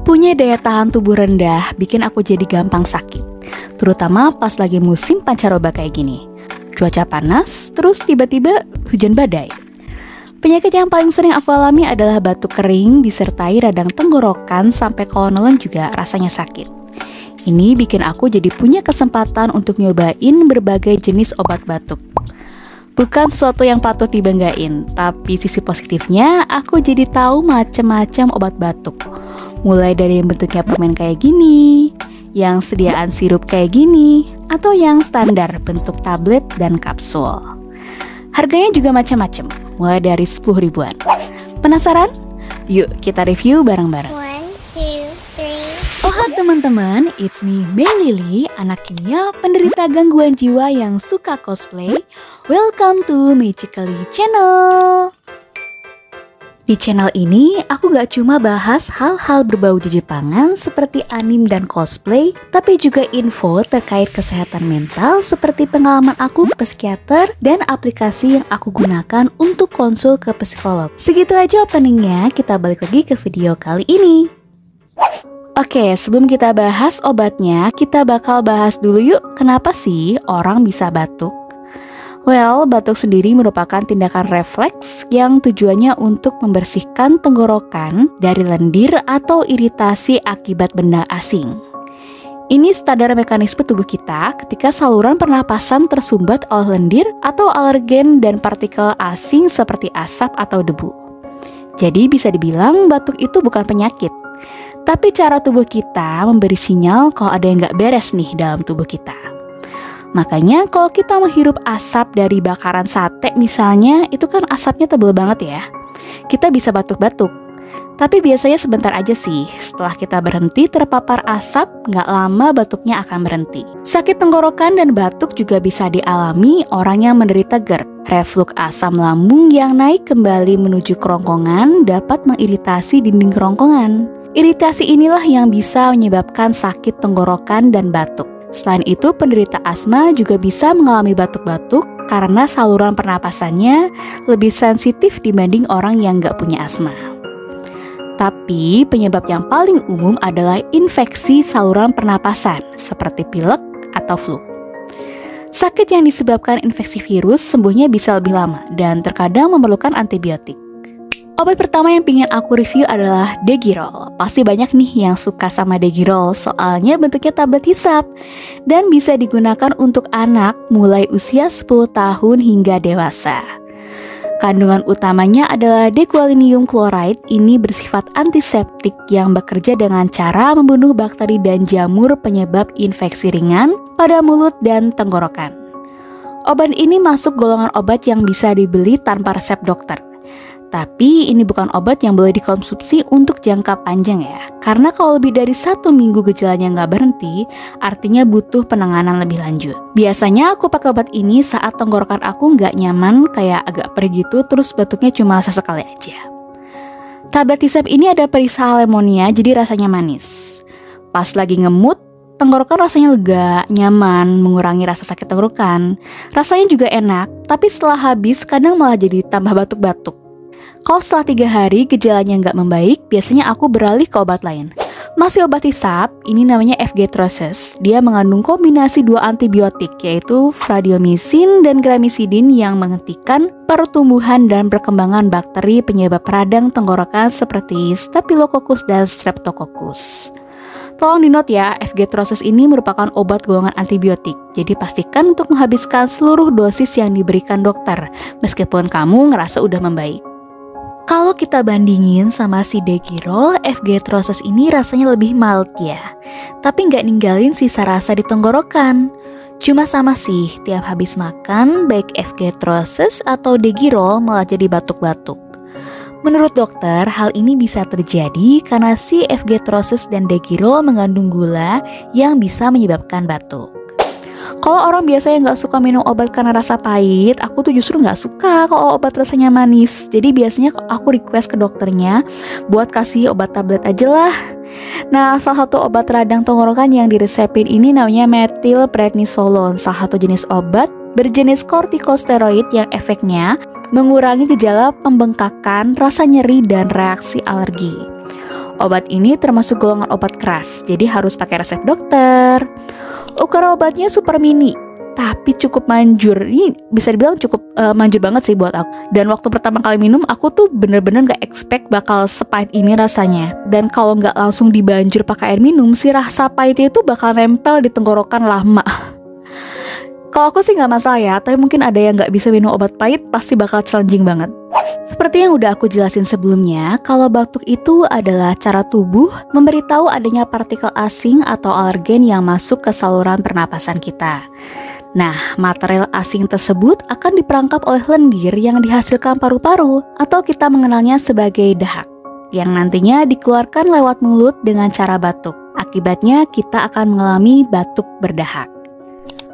Punya daya tahan tubuh rendah bikin aku jadi gampang sakit, terutama pas lagi musim pancaroba kayak gini. Cuaca panas, terus tiba-tiba hujan badai. Penyakit yang paling sering aku alami adalah batuk kering disertai radang tenggorokan sampai kalau nelen juga rasanya sakit. Ini bikin aku jadi punya kesempatan untuk nyobain berbagai jenis obat batuk. Bukan sesuatu yang patut dibanggain, tapi sisi positifnya aku jadi tahu macam-macam obat batuk. Mulai dari yang bentuknya permen kayak gini, yang sediaan sirup kayak gini, atau yang standar bentuk tablet dan kapsul. Harganya juga macam-macam, mulai dari 10 ribuan. Penasaran? Yuk kita review bareng-bareng. 1, 2, 3. Oh teman-teman, it's me Mei Lily, anak kimia penderita gangguan jiwa yang suka cosplay. Welcome to Magically Channel. Di channel ini, aku gak cuma bahas hal-hal berbau Jepangan seperti anime dan cosplay, tapi juga info terkait kesehatan mental seperti pengalaman aku ke psikiater dan aplikasi yang aku gunakan untuk konsul ke psikolog. Segitu aja openingnya, kita balik lagi ke video kali ini. Oke, sebelum kita bahas obatnya, kita bakal bahas dulu yuk kenapa sih orang bisa batuk. Well, batuk sendiri merupakan tindakan refleks yang tujuannya untuk membersihkan tenggorokan dari lendir atau iritasi akibat benda asing. Ini standar mekanisme tubuh kita ketika saluran pernapasan tersumbat oleh lendir atau alergen dan partikel asing seperti asap atau debu. Jadi bisa dibilang batuk itu bukan penyakit, tapi cara tubuh kita memberi sinyal kalau ada yang nggak beres nih dalam tubuh kita. Makanya kalau kita menghirup asap dari bakaran sate misalnya, itu kan asapnya tebal banget ya. Kita bisa batuk-batuk. Tapi biasanya sebentar aja sih, setelah kita berhenti terpapar asap, nggak lama batuknya akan berhenti. Sakit tenggorokan dan batuk juga bisa dialami orang yang menderita GERD. Reflux asam lambung yang naik kembali menuju kerongkongan dapat mengiritasi dinding kerongkongan. Iritasi inilah yang bisa menyebabkan sakit tenggorokan dan batuk. Selain itu, penderita asma juga bisa mengalami batuk-batuk karena saluran pernapasannya lebih sensitif dibanding orang yang nggak punya asma. Tapi penyebab yang paling umum adalah infeksi saluran pernapasan seperti pilek atau flu. Sakit yang disebabkan infeksi virus sembuhnya bisa lebih lama dan terkadang memerlukan antibiotik. Obat pertama yang ingin aku review adalah Degirol. Pasti banyak nih yang suka sama Degirol, soalnya bentuknya tablet hisap dan bisa digunakan untuk anak mulai usia 10 tahun hingga dewasa. Kandungan utamanya adalah deguanilium chloride. Ini bersifat antiseptik yang bekerja dengan cara membunuh bakteri dan jamur penyebab infeksi ringan pada mulut dan tenggorokan. Obat ini masuk golongan obat yang bisa dibeli tanpa resep dokter. Tapi ini bukan obat yang boleh dikonsumsi untuk jangka panjang ya. Karena kalau lebih dari 1 minggu gejalanya nggak berhenti, artinya butuh penanganan lebih lanjut. Biasanya aku pakai obat ini saat tenggorokan aku nggak nyaman, kayak agak perih gitu, terus batuknya cuma sesekali aja. Tablet hisap ini ada perisa lemonia, jadi rasanya manis. Pas lagi ngemut, tenggorokan rasanya lega, nyaman, mengurangi rasa sakit tenggorokan. Rasanya juga enak, tapi setelah habis kadang malah jadi tambah batuk-batuk. Kalau setelah 3 hari gejalanya nggak membaik, biasanya aku beralih ke obat lain. Masih obat hisap, ini namanya F-gatrosis. Dia mengandung kombinasi 2 antibiotik, yaitu Fludarabin dan Gramicidin yang menghentikan pertumbuhan dan perkembangan bakteri penyebab radang tenggorokan seperti Staphylococcus dan Streptococcus. Tolong di-note ya, F-gatrosis ini merupakan obat golongan antibiotik. Jadi pastikan untuk menghabiskan seluruh dosis yang diberikan dokter, meskipun kamu ngerasa udah membaik. Kalau kita bandingin sama si Degirol, F-gatrosis ini rasanya lebih mild ya. Tapi nggak ninggalin sisa rasa di tenggorokan. Cuma sama sih, tiap habis makan, baik F-gatrosis atau Degirol malah jadi batuk-batuk. Menurut dokter, hal ini bisa terjadi karena si F-gatrosis dan Degirol mengandung gula yang bisa menyebabkan batuk. Kalau orang biasanya nggak suka minum obat karena rasa pahit, aku tuh justru nggak suka kalau obat rasanya manis. Jadi biasanya aku request ke dokternya buat kasih obat tablet aja lah. Nah, salah satu obat radang tenggorokan yang diresepin ini namanya methylprednisolone, salah satu jenis obat berjenis kortikosteroid yang efeknya mengurangi gejala pembengkakan, rasa nyeri, dan reaksi alergi. Obat ini termasuk golongan obat keras, jadi harus pakai resep dokter. Ukuran obatnya super mini, tapi cukup manjur. Ini bisa dibilang cukup manjur banget sih buat aku. Dan waktu pertama kali minum, aku tuh bener-bener gak expect bakal sepahit ini rasanya. Dan kalau gak langsung dibanjur pakai air minum, si rasa pahitnya itu bakal nempel di tenggorokan lama. Kalau aku sih gak masalah ya, tapi mungkin ada yang gak bisa minum obat pahit, pasti bakal challenging banget. Seperti yang udah aku jelasin sebelumnya, kalau batuk itu adalah cara tubuh memberitahu adanya partikel asing atau alergen yang masuk ke saluran pernapasan kita. Nah, material asing tersebut akan diperangkap oleh lendir yang dihasilkan paru-paru atau kita mengenalnya sebagai dahak, yang nantinya dikeluarkan lewat mulut dengan cara batuk. Akibatnya kita akan mengalami batuk berdahak.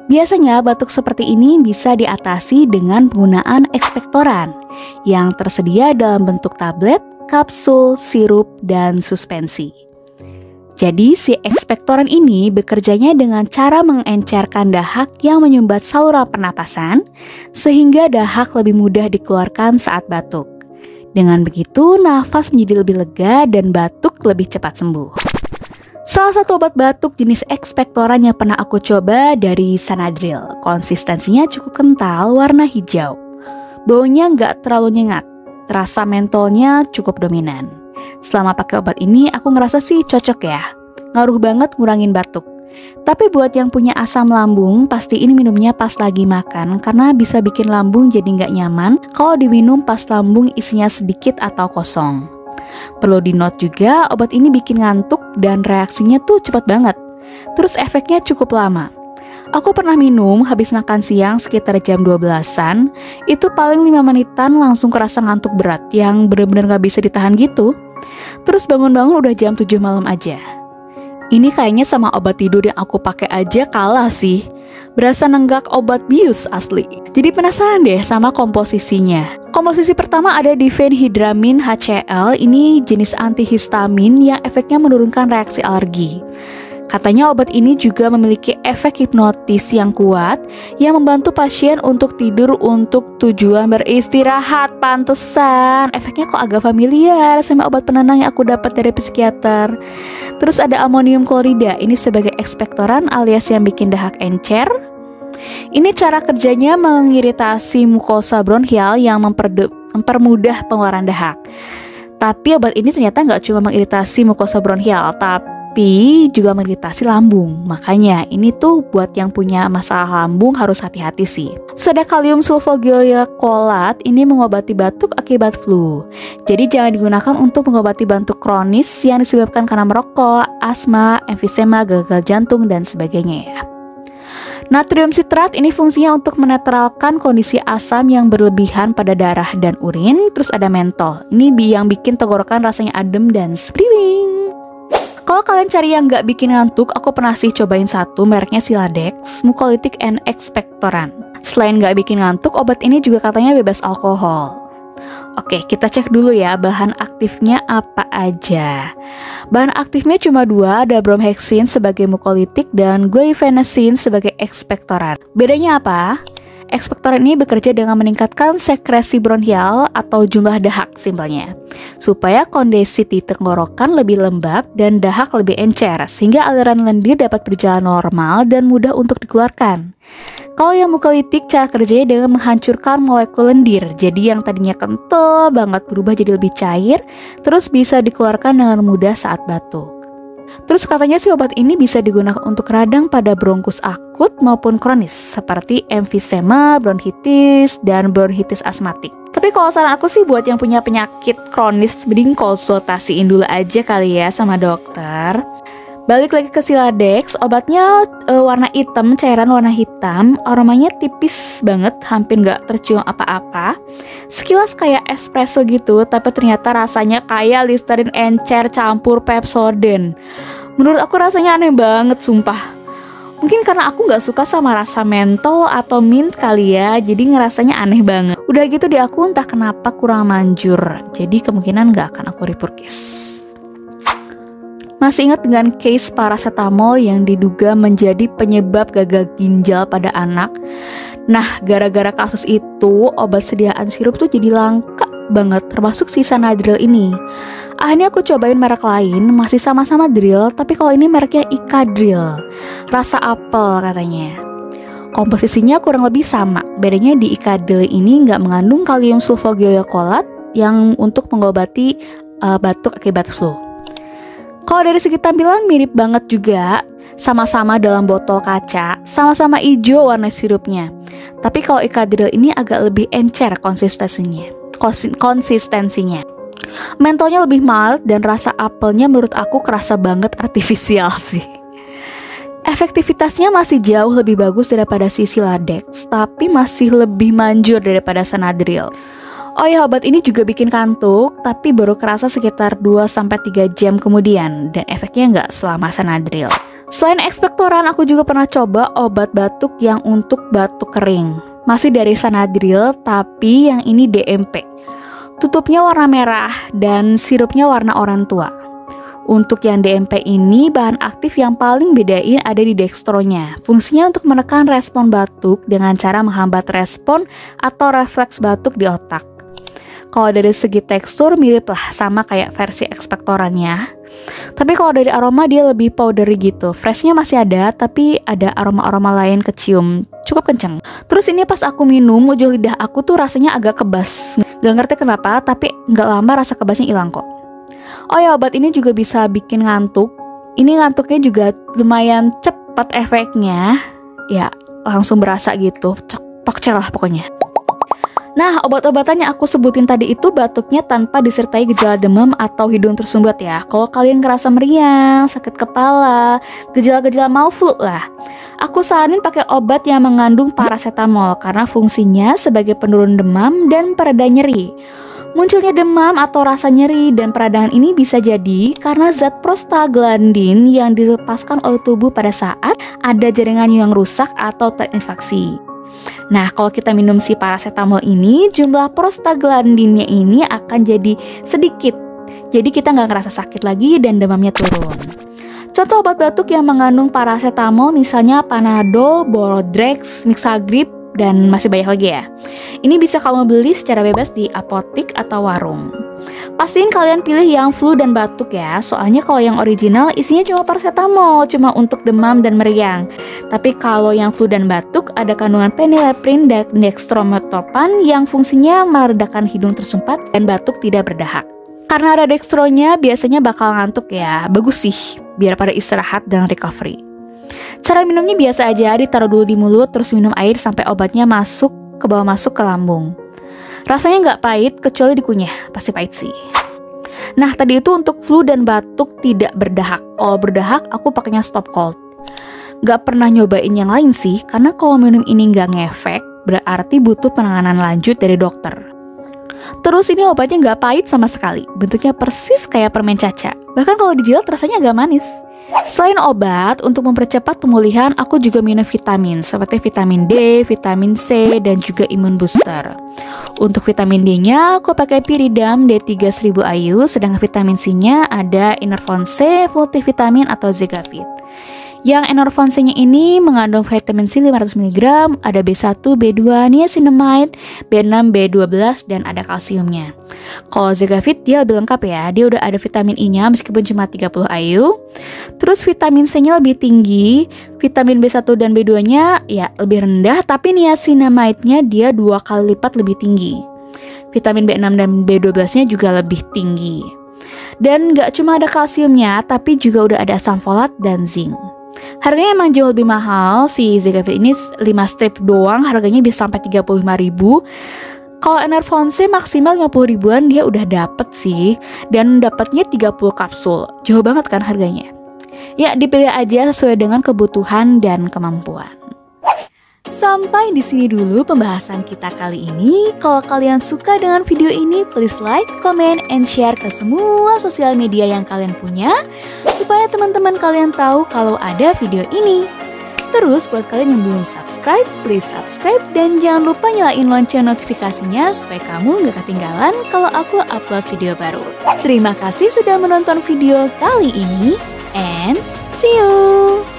Biasanya batuk seperti ini bisa diatasi dengan penggunaan ekspektoran yang tersedia dalam bentuk tablet, kapsul, sirup, dan suspensi. Jadi si ekspektoran ini bekerjanya dengan cara mengencerkan dahak yang menyumbat saluran pernapasan sehingga dahak lebih mudah dikeluarkan saat batuk. Dengan begitu nafas menjadi lebih lega dan batuk lebih cepat sembuh. Salah satu obat batuk jenis ekspektoran yang pernah aku coba dari Sanadril. Konsistensinya cukup kental, warna hijau. Baunya nggak terlalu nyengat, rasa mentolnya cukup dominan. Selama pakai obat ini aku ngerasa sih cocok ya, ngaruh banget ngurangin batuk. Tapi buat yang punya asam lambung, pastiin minumnya pas lagi makan karena bisa bikin lambung jadi nggak nyaman kalau diminum pas lambung isinya sedikit atau kosong. Perlu di note juga, obat ini bikin ngantuk dan reaksinya tuh cepat banget. Terus efeknya cukup lama. Aku pernah minum habis makan siang sekitar jam 12-an, itu paling 5 menitan langsung kerasa ngantuk berat yang bener-bener gak bisa ditahan gitu. Terus bangun-bangun udah jam 7 malam aja. Ini kayaknya sama obat tidur yang aku pakai aja kalah sih. Berasa nenggak obat bius asli. Jadi penasaran deh sama komposisinya. Komposisi pertama ada diphenhydramine HCl. Ini jenis antihistamin yang efeknya menurunkan reaksi alergi. Katanya obat ini juga memiliki efek hipnotis yang kuat yang membantu pasien untuk tidur untuk tujuan beristirahat. Pantesan efeknya kok agak familiar sama obat penenang yang aku dapat dari psikiater. Terus ada amonium klorida, ini sebagai ekspektoran alias yang bikin dahak encer. Ini cara kerjanya mengiritasi mukosa bronchial yang mempermudah pengeluaran dahak. Tapi obat ini ternyata nggak cuma mengiritasi mukosa bronchial, tapi juga mengiritasi lambung. Makanya ini tuh buat yang punya masalah lambung harus hati-hati sih. Terus ada kalium sulfogiokolat, ini mengobati batuk akibat flu. Jadi jangan digunakan untuk mengobati batuk kronis yang disebabkan karena merokok, asma, emfisema, gagal jantung, dan sebagainya ya. Natrium sitrat ini fungsinya untuk menetralkan kondisi asam yang berlebihan pada darah dan urin. Terus ada mentol, ini yang bikin tenggorokan rasanya adem dan spriwing. Kalau kalian cari yang nggak bikin ngantuk, aku pernah sih cobain satu, mereknya Siladex, mucolytic and expectorant. Selain nggak bikin ngantuk, obat ini juga katanya bebas alkohol. Oke, kita cek dulu ya bahan aktifnya apa aja. Bahan aktifnya cuma 2, ada bromhexin sebagai mucolytic dan guaifenesin sebagai ekspektoran. Bedanya apa? Ekspektoran ini bekerja dengan meningkatkan sekresi bronchial atau jumlah dahak simpelnya, supaya kondisi di tenggorokan lebih lembab dan dahak lebih encer, sehingga aliran lendir dapat berjalan normal dan mudah untuk dikeluarkan. Kalau yang mucolytic, cara kerjanya dengan menghancurkan molekul lendir, jadi yang tadinya kental banget berubah jadi lebih cair, terus bisa dikeluarkan dengan mudah saat batuk. Terus katanya sih obat ini bisa digunakan untuk radang pada bronkus akut maupun kronis, seperti emfisema, bronkitis, dan bronkitis asmatik. Tapi kalau saran aku sih buat yang punya penyakit kronis, mending konsultasiin dulu aja kali ya sama dokter. Balik lagi ke Siladex, obatnya warna hitam, cairan warna hitam, aromanya tipis banget, hampir nggak tercium apa-apa. Sekilas kayak espresso gitu, tapi ternyata rasanya kayak Listerine encer campur Pepsodent. Menurut aku rasanya aneh banget, sumpah. Mungkin karena aku nggak suka sama rasa mentol atau mint kali ya, jadi ngerasanya aneh banget. Udah gitu di aku entah kenapa kurang manjur, jadi kemungkinan nggak akan aku repurchase. Masih ingat dengan case paracetamol yang diduga menjadi penyebab gagal ginjal pada anak? Nah, gara-gara kasus itu, obat sediaan sirup tuh jadi langka banget, termasuk si Sanadril ini. Akhirnya aku cobain merek lain, masih sama-sama drill, tapi kalau ini mereknya Icadrill. Rasa apel katanya. Komposisinya kurang lebih sama. Bedanya di Icadrill ini nggak mengandung kalium sulfogiocolat yang untuk mengobati batuk akibat flu. Kalau dari segi tampilan mirip banget juga, sama-sama dalam botol kaca, sama-sama hijau warna sirupnya. Tapi kalau Icadrill ini agak lebih encer konsistensinya. Mentolnya lebih mild dan rasa apelnya menurut aku kerasa banget artifisial sih. Efektivitasnya masih jauh lebih bagus daripada sisi latex, tapi masih lebih manjur daripada Senadryl. Oh ya, obat ini juga bikin kantuk, tapi baru kerasa sekitar 2-3 jam kemudian, dan efeknya nggak selama Senadryl. Selain ekspektoran, aku juga pernah coba obat batuk yang untuk batuk kering. Masih dari Senadryl, tapi yang ini DMP. Tutupnya warna merah, dan sirupnya warna oranye tua. Untuk yang DMP ini, bahan aktif yang paling bedain ada di dextronya. Fungsinya untuk menekan respon batuk dengan cara menghambat respon atau refleks batuk di otak. Kalau dari segi tekstur mirip lah sama kayak versi ekspektorannya. Tapi kalau dari aroma dia lebih powdery gitu. Freshnya masih ada, tapi ada aroma-aroma lain kecium. Cukup kenceng. Terus ini pas aku minum, ujung lidah aku tuh rasanya agak kebas. Gak ngerti kenapa, tapi gak lama rasa kebasnya hilang kok. Oh ya, obat ini juga bisa bikin ngantuk. Ini ngantuknya juga lumayan cepat efeknya. Ya, langsung berasa gitu. Tok lah pokoknya. Nah, obat-obatan yang aku sebutin tadi itu batuknya tanpa disertai gejala demam atau hidung tersumbat ya. Kalau kalian ngerasa meriang, sakit kepala, gejala-gejala mau flu lah, aku saranin pakai obat yang mengandung paracetamol karena fungsinya sebagai penurun demam dan pereda nyeri. Munculnya demam atau rasa nyeri dan peradangan ini bisa jadi karena zat prostaglandin yang dilepaskan oleh tubuh pada saat ada jaringan yang rusak atau terinfeksi. Nah, kalau kita minum si paracetamol ini, jumlah prostaglandinnya ini akan jadi sedikit. Jadi kita nggak ngerasa sakit lagi dan demamnya turun. Contoh obat batuk yang mengandung paracetamol misalnya Panadol, Borodrex, Mixagrip, dan masih banyak lagi ya. Ini bisa kamu beli secara bebas di apotik atau warung. Pastiin kalian pilih yang flu dan batuk ya, soalnya kalau yang original isinya cuma paracetamol, cuma untuk demam dan meriang. Tapi kalau yang flu dan batuk ada kandungan phenylephrine dan dextromethorphan yang fungsinya meredakan hidung tersumbat dan batuk tidak berdahak. Karena ada dextronya biasanya bakal ngantuk ya, bagus sih biar pada istirahat dan recovery. Cara minumnya biasa aja, ditaruh dulu di mulut terus minum air sampai obatnya masuk ke lambung. Rasanya nggak pahit kecuali dikunyah, pasti pahit sih. Nah, tadi itu untuk flu dan batuk tidak berdahak. Kalau berdahak aku pakainya stop cold. Nggak pernah nyobain yang lain sih, karena kalau minum ini nggak ngefek, berarti butuh penanganan lanjut dari dokter. Terus ini obatnya nggak pahit sama sekali, bentuknya persis kayak permen caca. Bahkan kalau dijilat rasanya agak manis. Selain obat, untuk mempercepat pemulihan, aku juga minum vitamin seperti vitamin D, vitamin C, dan juga imun booster. Untuk vitamin D-nya, aku pakai Pyridam D3 1000 IU, sedangkan vitamin C-nya ada Enervon C, multivitamin atau Zegavit. Yang Enervon C-nya ini mengandung vitamin C 500 mg, ada B1, B2, niacinamide, B6, B12, dan ada kalsiumnya. Kalau Zegavit dia lebih lengkap ya, dia udah ada vitamin I-nya meskipun cuma 30 IU. Terus vitamin C-nya lebih tinggi, vitamin B1 dan B2-nya ya lebih rendah, tapi niacinamide-nya dia 2 kali lipat lebih tinggi. Vitamin B6 dan B12-nya juga lebih tinggi. Dan gak cuma ada kalsiumnya, tapi juga udah ada asam folat dan zinc. Harganya emang jauh lebih mahal, si Zegavit ini 5 strip doang harganya bisa sampai 35.000. Kalau Enervon C maksimal 50 ribuan dia udah dapet sih, dan dapatnya 30 kapsul. Jauh banget kan harganya. Ya, dipilih aja sesuai dengan kebutuhan dan kemampuan. Sampai di sini dulu pembahasan kita kali ini. Kalau kalian suka dengan video ini, please like, comment, and share ke semua sosial media yang kalian punya, supaya teman-teman kalian tahu kalau ada video ini. Terus buat kalian yang belum subscribe, please subscribe dan jangan lupa nyalain lonceng notifikasinya supaya kamu gak ketinggalan kalau aku upload video baru. Terima kasih sudah menonton video kali ini, and see you!